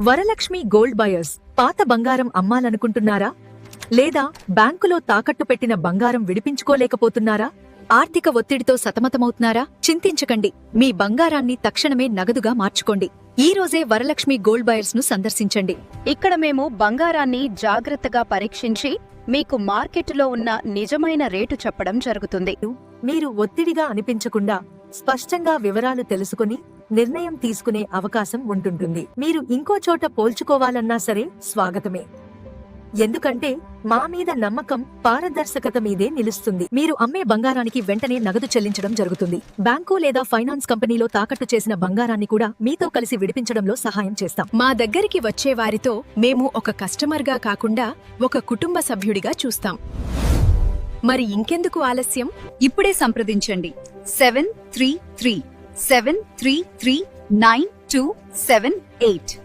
Varalakshmi gold buyers పాత బంగారం అమ్మాలనుకుంటున్నారా? లేదా బ్యాంకులో తాకట్టు పెట్టిన బంగారం విడిపించుకోలేకపోతున్నారా? ఆర్థిక ఒత్తిడితో సతమతమవుతున్నారా? చింతించకండి, మీ బంగారాన్ని తక్షణమే నగదుగా మార్చుకోండి. ఈ రోజే వరలక్ష్మి గోల్డ్ బయర్స్ ను సందర్శించండి. ఇక్కడ మేము బంగారాన్ని జాగ్రత్తగా పరీక్షించి మీకు మార్కెట్లో ఉన్న నిజమైన రేటు చెప్పడం జరుగుతుంది. మీరు ఒత్తిడిగా అనిపించకుండా స్పష్టంగా వివరాలు తెలుసుకుని నిర్ణయం తీసుకునే అవకాశం ఉంటుంటుంది. మీరు ఇంకో చోట పోల్చుకోవాలన్నా సరే స్వాగతమే. ఎందుకంటే మా మీద నమ్మకం, పారదర్శకత మీదే నిలుస్తుంది. మీరు అమ్మే బంగారానికి వెంటనే నగదు చెల్లించడం జరుగుతుంది. బ్యాంకు లేదా ఫైనాన్స్ కంపెనీలో తాకట్టు చేసిన బంగారాన్ని కూడా మీతో కలిసి విడిపించడంలో సహాయం చేస్తాం. మా దగ్గరికి వచ్చే వారితో మేము ఒక కస్టమర్గా కాకుండా ఒక కుటుంబ సభ్యుడిగా చూస్తాం. మరి ఇంకెందుకు ఆలస్యం? ఇప్పుడే సంప్రదించండి 7337339278.